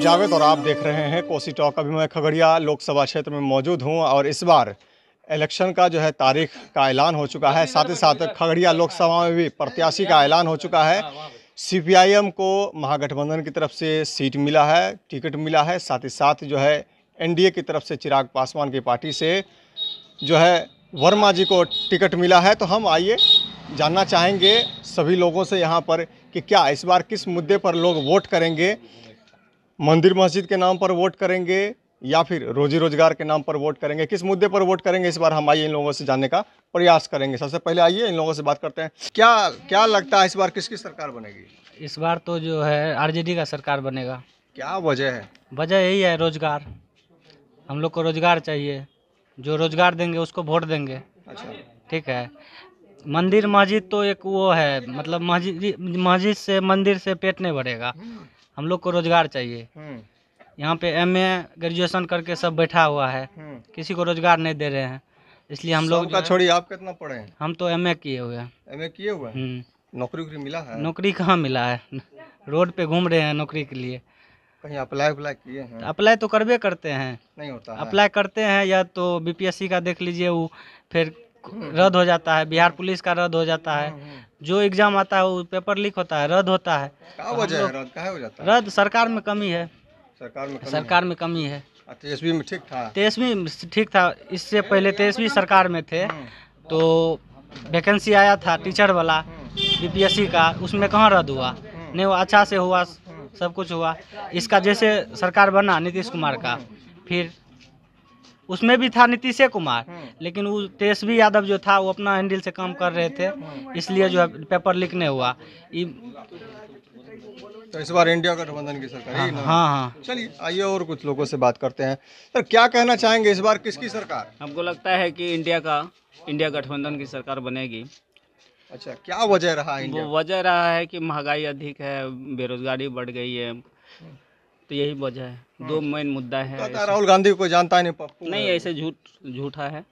जावेद और आप देख रहे हैं कोसी टॉक। अभी मैं खगड़िया लोकसभा क्षेत्र में मौजूद हूं और इस बार इलेक्शन का जो है तारीख का ऐलान हो चुका है। साथ ही साथ खगड़िया लोकसभा में भी प्रत्याशी का ऐलान हो चुका है। सीपीआईएम को महागठबंधन की तरफ से सीट मिला है, टिकट मिला है। साथ ही साथ जो है एनडीए की तरफ से चिराग पासवान की पार्टी से जो है वर्मा जी को टिकट मिला है। तो हम आइए जानना चाहेंगे सभी लोगों से यहाँ पर कि क्या इस बार किस मुद्दे पर लोग वोट करेंगे। मंदिर मस्जिद के नाम पर वोट करेंगे या फिर रोजी रोजगार के नाम पर वोट करेंगे, किस मुद्दे पर वोट करेंगे इस बार हम आइए इन लोगों से जानने का प्रयास करेंगे। सबसे पहले आइए इन लोगों से बात करते हैं। क्या लगता है इस बार किसकी सरकार बनेगी? इस बार तो जो है आरजेडी का सरकार बनेगा। क्या वजह है? वजह यही है, रोजगार। हम लोग को रोजगार चाहिए, जो रोजगार देंगे उसको वोट देंगे। अच्छा, ठीक है। मंदिर मस्जिद तो एक वो है, मतलब मस्जिद से मंदिर से पेट नहीं भरेगा। हम लोग को रोजगार चाहिए। यहाँ पे एमए ग्रेजुएशन करके सब बैठा हुआ है, किसी को रोजगार नहीं दे रहे हैं। इसलिए हम लोग का छोड़िए, आप कितना पढ़े हैं? हम तो एमए किए हुए हैं। एमए किए हुए हैं? नौकरी मिला है? नौकरी कहाँ मिला है, रोड पे घूम रहे हैं नौकरी के लिए। कहीं अप्लाई किए हैं? अप्लाई तो करबे करते हैं, नहीं होता है। अप्लाई करते हैं या तो बीपीएससी का देख लीजिए, वो फिर रद्द हो जाता है। बिहार पुलिस का रद्द हो जाता है। जो एग्जाम आता है वो पेपर लीक होता है, रद्द होता है। क्या वजह है रद्द काहे हो जाता है? रद्द सरकार में कमी है। सरकार में कमी है। तेजस्वी में ठीक था? तेजस्वी ठीक था। इससे पहले तेजस्वी सरकार में थे तो वैकेंसी आया था टीचर वाला बीपीएससी का, उसमें कहाँ रद्द हुआ? नहीं, वो अच्छा से हुआ, सब कुछ हुआ। इसका जैसे सरकार बना नीतीश कुमार का, फिर उसमें भी था नीतीश कुमार, लेकिन वो तेजस्वी यादव जो था वो अपना हैंडल से काम कर रहे थे, इसलिए जो है पेपर लीक नहीं हुआ। तो इस बार इंडिया गठबंधन की सरकार ही ना? हाँ। चलिए आइए और कुछ लोगों से बात करते हैं। सर, क्या कहना चाहेंगे इस बार किसकी सरकार? हमको लगता है कि इंडिया गठबंधन की सरकार बनेगी। अच्छा, क्या वजह रहा है? वो वजह रहा है कि महंगाई अधिक है, बेरोजगारी बढ़ गई है, तो यही वजह है। दो मेन मुद्दा है। राहुल गांधी को जानता नहीं, पप्पू नहीं, ऐसे झूठा है।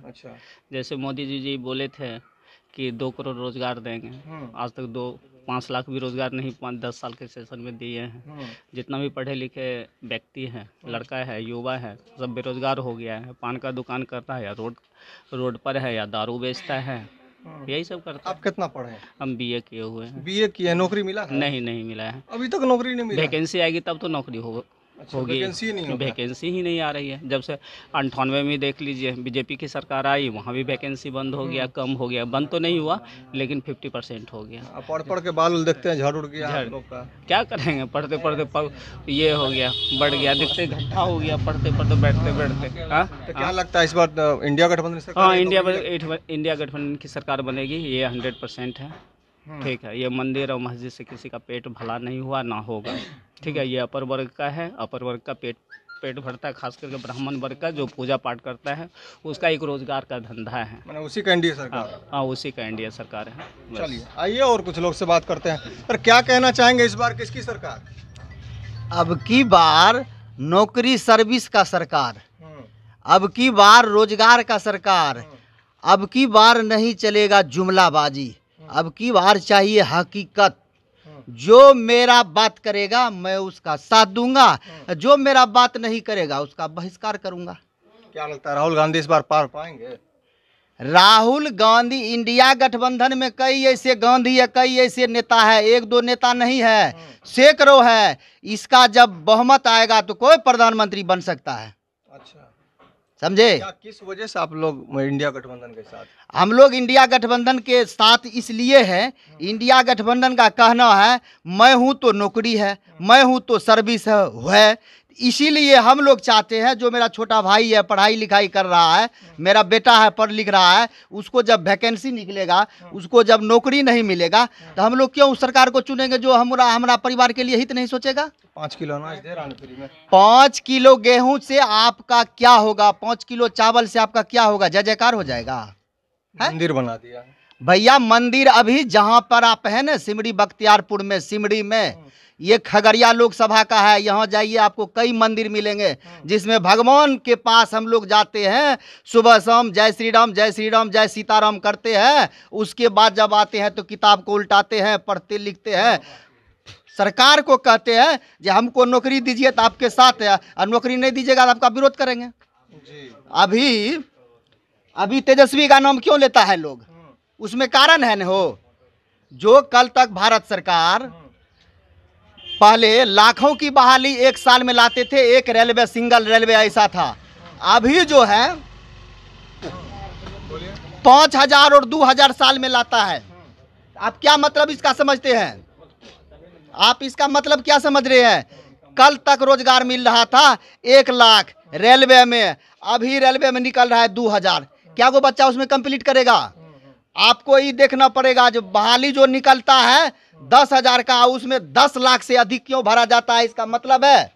अच्छा, जैसे मोदी जी बोले थे कि 2 करोड़ रोजगार देंगे, आज तक 5 लाख भी रोजगार नहीं 5-10 साल के सेशन में दिए हैं। जितना भी पढ़े लिखे व्यक्ति हैं, लड़का है, युवा है, सब बेरोजगार हो गया है। पान का दुकान करता है या रोड पर है या दारू बेचता है, यही सब करता है। आप कितना पढ़े हैं? हम बीए किए हुए हैं। बीए किए, नौकरी मिला है? नहीं मिला है, अभी तक नौकरी नहीं मिला। वैकेंसी आएगी तब तो नौकरी होगी। वैकेंसी ही नहीं आ रही है। जब से 98 में देख लीजिए बीजेपी की सरकार आई, वहाँ भी वैकेंसी बंद हो गया, कम हो गया। बंद तो नहीं हुआ लेकिन 50% हो गया। पढ़ के बाल देखते हैं झड़ उड़ गया आप लोग का। क्या करेंगे, पढ़ते ये हो गया, बढ़ गया, दिखते घट्टा हो गया, पढ़ते बैठते। तो क्या लगता है इस बार इंडिया गठबंधन सरकार? हाँ, इंडिया गठबंधन की सरकार बनेगी, ये 100% है। ठीक है, ये मंदिर और मस्जिद से किसी का पेट भला नहीं हुआ, ना होगा। ठीक है, ये अपर वर्ग का है, अपर वर्ग का पेट भरता है, खास करके ब्राह्मण वर्ग का जो पूजा पाठ करता है, उसका एक रोजगार का धंधा है। मैंने उसी का एनडीए सरकार? हाँ, उसी का एनडीए सरकार है। चलिए आइए और कुछ लोग से बात करते हैं। पर क्या कहना चाहेंगे इस बार किसकी सरकार? अब की बार नौकरी सर्विस का सरकार, अब की बार रोजगार का सरकार, अब की बार नहीं चलेगा जुमलाबाजी, अब की बार चाहिए हकीकत। जो मेरा बात करेगा मैं उसका साथ दूंगा, जो मेरा बात नहीं करेगा उसका बहिष्कार करूंगा। क्या लगता है राहुल गांधी इस बार पार पाएंगे? राहुल गांधी, इंडिया गठबंधन में कई ऐसे गांधी है, कई ऐसे नेता है, 1-2 नेता नहीं है, सैकड़ों है। इसका जब बहुमत आएगा तो कोई प्रधानमंत्री बन सकता है। अच्छा, समझे? किस वजह से आप लोग इंडिया गठबंधन के साथ? हम लोग इंडिया गठबंधन के साथ इसलिए हैं, इंडिया गठबंधन का कहना है मैं हूं तो नौकरी है, मैं हूं तो सर्विस है। इसीलिए हम लोग चाहते हैं जो मेरा छोटा भाई है, पढ़ाई लिखाई कर रहा है, मेरा बेटा है पढ़ लिख रहा है, उसको जब वैकेंसी निकलेगा, उसको जब नौकरी नहीं मिलेगा तो हम लोग क्यों उस सरकार को चुनेंगे जो हमारा परिवार के लिए हित नहीं सोचेगा? 5 किलो अनाज दे रहा है फ्री में। 5 किलो गेहूं से आपका क्या होगा? 5 किलो चावल से आपका क्या होगा? जय जयकार हो जाएगा। मंदिर बना दिया भैया। मंदिर अभी जहां पर आप है ना, सिमड़ी बख्तियारपुर में, सिमड़ी में, ये खगड़िया लोकसभा का है, यहाँ जाइए आपको कई मंदिर मिलेंगे जिसमें भगवान के पास हम लोग जाते हैं, सुबह शाम जय श्री राम जय श्री राम जय सीताराम करते हैं। उसके बाद जब आते हैं तो किताब को उल्टाते हैं, पढ़ते लिखते हैं, सरकार को कहते हैं कि हमको नौकरी दीजिए तो आपके साथ है, और नौकरी नहीं दीजिएगा तो आपका विरोध करेंगे। अभी तेजस्वी का नाम क्यों लेता है लोग? उसमें कारण है न हो, जो कल तक भारत सरकार पहले लाखों की बहाली एक साल में लाते थे, एक रेलवे सिंगल रेलवे ऐसा था, अभी जो है 5,000 और 2,000 साल में लाता है। आप क्या मतलब इसका समझते हैं? आप इसका मतलब क्या समझ रहे हैं? कल तक रोजगार मिल रहा था 1 लाख रेलवे में, अभी रेलवे में निकल रहा है 2,000। क्या वो बच्चा उसमें कंप्लीट करेगा? आपको ये देखना पड़ेगा, जो बहाली जो निकलता है 10,000 का, उसमें 10 लाख से अधिक क्यों भरा जाता है? इसका मतलब है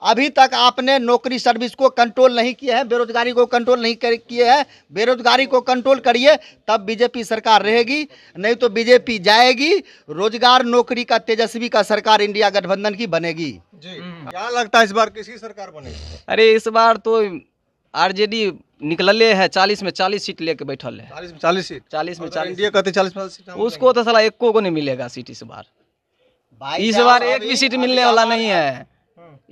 अभी तक आपने नौकरी सर्विस को कंट्रोल नहीं किया है, बेरोजगारी को कंट्रोल नहीं किए हैं। बेरोजगारी को कंट्रोल करिए तब बीजेपी सरकार रहेगी, नहीं तो बीजेपी जाएगी। रोजगार नौकरी का तेजस्वी का सरकार इंडिया गठबंधन की बनेगी। जी, क्या लगता है इस बार किसकी सरकार बनेगी? अरे इस बार तो आरजेडी निकलले है, 40 में 40 सीट लेके बैठल है। 40 में 40 सीट, 40 में 40 इंडिया कहते 40 में सीट, उसको तो साला एको को नहीं मिलेगा सीट इस बार। इस बार एक भी सीट मिलने वाला नहीं है।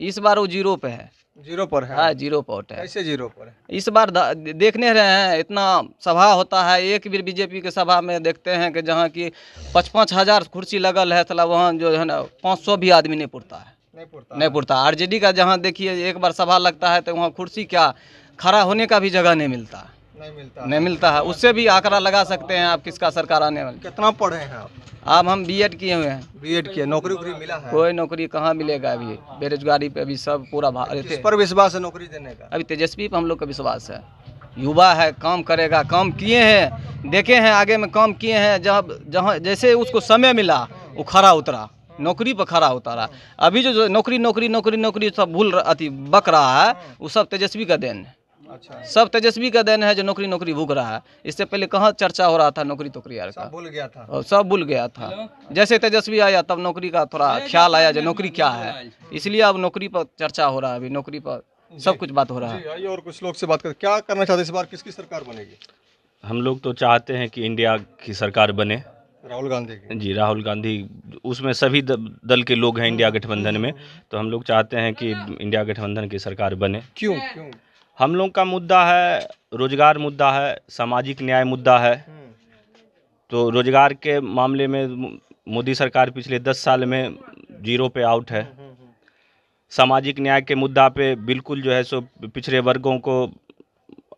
इस बार वो 0 पे है, 0 पर है। हाँ 0 पर है। कैसे 0 पर है? इस बार देखने रहे हैं, इतना सभा होता है, एक भी बीजेपी के सभा में देखते हैं कि जहाँ की 5-5 हज़ार कुर्सी लगल है, साला वहाँ जो है ना 500 भी आदमी नहीं पुरता है, नहीं पुरता। आरजेडी का जहाँ देखिए एक बार सभा लगता है तो वहाँ कुर्सी क्या खड़ा होने का भी जगह नहीं मिलता, नहीं मिलता है। उससे भी आंकड़ा लगा सकते हैं आप किसका सरकार आने वाली। कितना पढ़े हैं आप? अब हम बीएड किए हुए हैं। बीएड किए, नौकरी मिला है? कोई नौकरी कहाँ मिलेगा अभी, बेरोजगारी पे अभी सब पूरा किस पर विश्वास है नौकरी देने का? अभी तेजस्वी पे हम लोग का विश्वास है, युवा है, काम करेगा, काम किए हैं, देखे हैं आगे में काम किए हैं। जहाँ जैसे उसको समय मिला वो खरा उतरा, नौकरी पर खरा उतरा। अभी जो नौकरी नौकरी नौकरी नौकरी सब भूल अति बक रहा है, वो सब तेजस्वी का देन है। अच्छा, सब तेजस्वी का देन है जो नौकरी नौकरी भूख रहा है। इससे पहले कहाँ चर्चा हो रहा था नौकरी तोकरी यार का, भूल गया था, और सब भूल गया था। जैसे तेजस्वी आया तब नौकरी का थोड़ा ख्याल आया जो नौकरी क्या है, इसलिए अब नौकरी पर चर्चा हो रहा है, अभी नौकरी पर सब कुछ बात हो रहा है। आइए और कुछ लोग से बात करते, क्या करना चाहते हैं इस बार, किसकी सरकार बनेगी? हम लोग तो चाहते हैं कि इंडिया की सरकार बने, राहुल गांधी की। जी राहुल गांधी, उसमें सभी दल के लोग हैं इंडिया गठबंधन में, तो हम लोग चाहते हैं कि इंडिया गठबंधन की सरकार बने। क्यों? हम लोग का मुद्दा है रोजगार मुद्दा है, सामाजिक न्याय मुद्दा है। तो रोजगार के मामले में मोदी सरकार पिछले 10 साल में 0 पे आउट है। सामाजिक न्याय के मुद्दा पे बिल्कुल जो है सो पिछड़े वर्गों को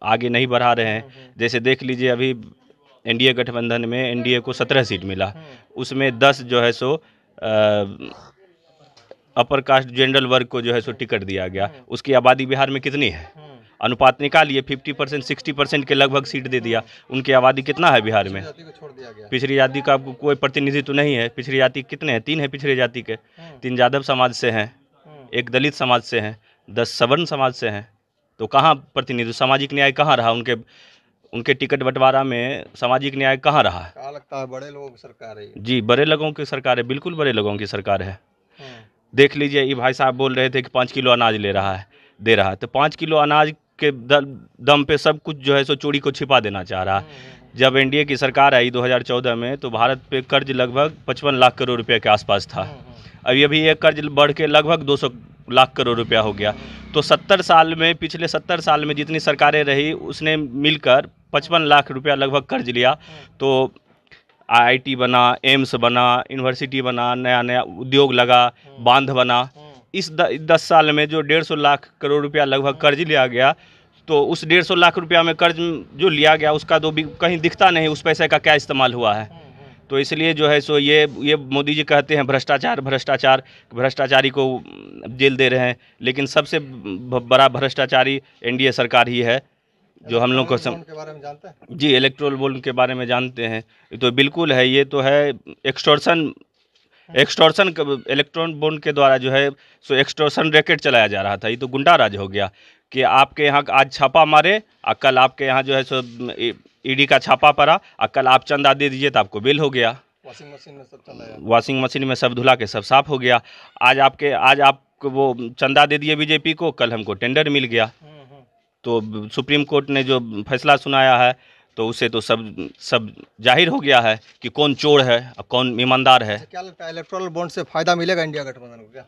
आगे नहीं बढ़ा रहे हैं। जैसे देख लीजिए अभी एनडीए गठबंधन में एनडीए को 17 सीट मिला, उसमें 10 जो है सो अपर कास्ट जनरल वर्ग को जो है सो टिकट दिया गया। उसकी आबादी बिहार में कितनी है? अनुपात निकालिए, 50% 60% के लगभग सीट दे दिया। उनकी आबादी कितना है बिहार में? पिछड़ी जाति का कोई प्रतिनिधित्व नहीं है। पिछड़ी जाति कितने हैं? 3 है पिछड़ी जाति के, 3 यादव समाज से हैं, 1 दलित समाज से हैं, 10 सवर्ण समाज से हैं। तो कहाँ प्रतिनिधित्व, सामाजिक न्याय कहाँ रहा? उनके टिकट बंटवारा में सामाजिक न्याय कहाँ रहा? क्या लगता है बड़े लोगों की सरकार है? जी बड़े लोगों की सरकार है, बिल्कुल बड़े लोगों की सरकार है। देख लीजिए, ये भाई साहब बोल रहे थे कि 5 किलो अनाज दे रहा है, तो 5 किलो अनाज के दम पे सब कुछ जो है सो चोरी को छिपा देना चाह रहा है। जब एनडीए की सरकार आई 2014 में, तो भारत पे कर्ज लगभग 55 लाख करोड़ रुपए के आसपास था। अभी ये कर्ज बढ़ के लगभग 200 लाख करोड़ रुपया हो गया। तो 70 साल में, पिछले 70 साल में जितनी सरकारें रही उसने मिलकर 55 लाख रुपया लगभग कर्ज लिया। तो आईआईटी बना, एम्स बना, यूनिवर्सिटी बना, नया नया उद्योग लगा, बांध बना। इस 10 साल में जो 150 लाख करोड़ रुपया लगभग कर्ज लिया गया, तो उस 150 लाख रुपया में कर्ज जो लिया गया उसका तो भी कहीं दिखता नहीं उस पैसे का क्या इस्तेमाल हुआ है। तो इसलिए जो है सो ये मोदी जी कहते हैं भ्रष्टाचार भ्रष्टाचार, भ्रष्टाचारी को जेल दे रहे हैं, लेकिन सबसे बड़ा भ्रष्टाचारी एनडीए सरकार ही है। जो हम लोग को के बारे में जानते हैं? जी इलेक्ट्रोल बॉन्ड के बारे में जानते हैं। तो बिल्कुल है, ये तो है एक्सटॉर्शन इलेक्ट्रॉन बॉन्ड के द्वारा जो है सो एक्सटॉर्शन रैकेट चलाया जा रहा था। ये तो गुंडा राज हो गया कि आपके यहाँ आज छापा मारे और कल आपके यहाँ जो है सो ईडी का छापा पड़ा और कल आप चंदा दे दीजिए तो आपको बिल हो गया। वॉशिंग मशीन में सब चला, वॉशिंग मशीन में सब धुला के सब साफ हो गया। आज आपको वो चंदा दे दिए बीजेपी को, कल हमको टेंडर मिल गया। तो सुप्रीम कोर्ट ने जो फैसला सुनाया है, तो उससे तो सब जाहिर हो गया है कि कौन चोर है और कौन ईमानदार है। क्या लगता है इलेक्टोरल बॉन्ड से फायदा मिलेगा इंडिया गठबंधन को क्या?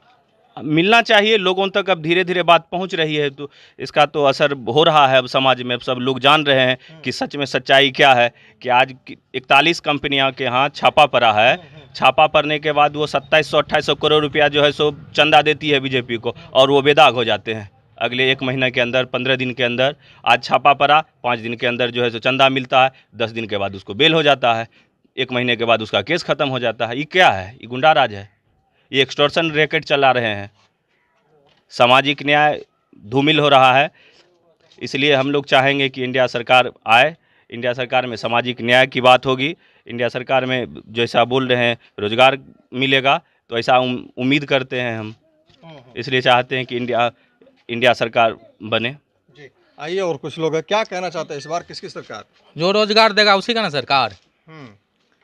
मिलना चाहिए, लोगों तक अब धीरे धीरे बात पहुंच रही है, तो इसका तो असर हो रहा है अब समाज में। अब सब लोग जान रहे हैं कि सच में सच्चाई क्या है, कि आज 41 कंपनियां के यहाँ छापा पड़ा है। छापा पड़ने के बाद वो 2700-2800 करोड़ रुपया जो है सो चंदा देती है बीजेपी को, और वो बेदाग हो जाते हैं अगले 1 महीने के अंदर, 15 दिन के अंदर। आज छापा पड़ा, 5 दिन के अंदर जो है सो चंदा मिलता है, 10 दिन के बाद उसको बेल हो जाता है, 1 महीने के बाद उसका केस खत्म हो जाता है। ये क्या है? ये गुंडा राज है, ये एक्सटॉर्शन रैकेट चला रहे हैं। सामाजिक न्याय धूमिल हो रहा है, इसलिए हम लोग चाहेंगे कि इंडिया सरकार आए। इंडिया सरकार में सामाजिक न्याय की बात होगी। इंडिया सरकार में जैसा बोल रहे हैं रोजगार मिलेगा, तो ऐसा उम्मीद करते हैं हम, इसलिए चाहते हैं कि इंडिया सरकार बने। जी आइए, और कुछ लोग हैं, क्या कहना चाहते हैं इस बार किसकी सरकार? जो रोजगार देगा उसी का ना सरकार।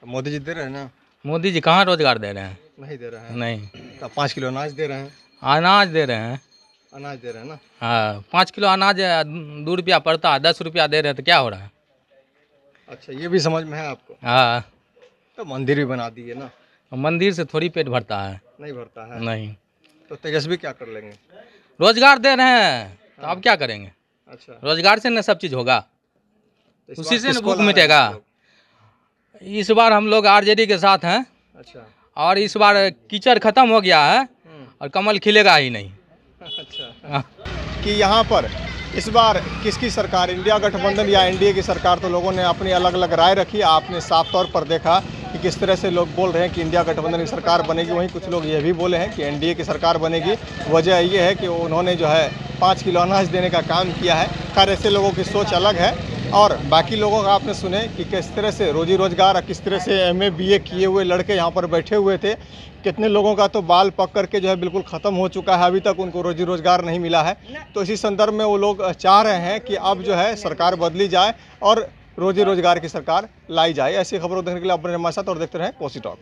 मोदी जी दे रहे हैं ना? मोदी जी कहाँ रोजगार दे रहे हैं? नहीं दे रहे हैं। नहीं। तो 5 किलो अनाज दे रहे हैं। अनाज दे रहे हैं। अनाज दे रहे हैं ना? हाँ, 5 किलो अनाज 2 रुपया पड़ता है, 10 रुपया दे रहे हैं, तो क्या हो रहा है? अच्छा, ये भी समझ में है आपको? हाँ। तो मंदिर भी बना दिए ना? मंदिर से थोड़ी पेट भरता है। नहीं भरता है? नहीं। तो तेजस्वी क्या कर लेंगे? रोजगार दे रहे हैं, तो आप क्या करेंगे? अच्छा, रोजगार से ना सब चीज़ होगा, तो इस उसी बार से ना किसको भूख ला रहे हैं मिटेगा। आप लोग? इस बार हम लोग आरजेडी के साथ हैं, अच्छा और इस बार कीचड़ खत्म हो गया है और कमल खिलेगा ही नहीं। अच्छा कि यहाँ पर इस बार किसकी सरकार, इंडिया गठबंधन या एनडीए की सरकार, तो लोगों ने अपनी अलग अलग राय रखी। आपने साफ तौर पर देखा कि किस तरह से लोग बोल रहे हैं कि इंडिया गठबंधन की सरकार बनेगी, वहीं कुछ लोग ये भी बोले हैं कि एनडीए की सरकार बनेगी। वजह ये है कि उन्होंने जो है 5 किलो अनाज देने का काम किया है। खैर, ऐसे लोगों की सोच अलग है, और बाकी लोगों का आपने सुने कि किस तरह से रोजी रोजगार, किस तरह से MA BA किए हुए लड़के यहाँ पर बैठे हुए थे। कितने लोगों का तो बाल पक करके जो है बिल्कुल ख़त्म हो चुका है, अभी तक उनको रोजी रोजगार नहीं मिला है। तो इसी संदर्भ में वो लोग चाह रहे हैं कि अब जो है सरकार बदली जाए और रोजी रोजगार की सरकार लाई जाए। ऐसी खबरों देखने के लिए अपने हमारे साथ और देखते रहें कोसी टॉक।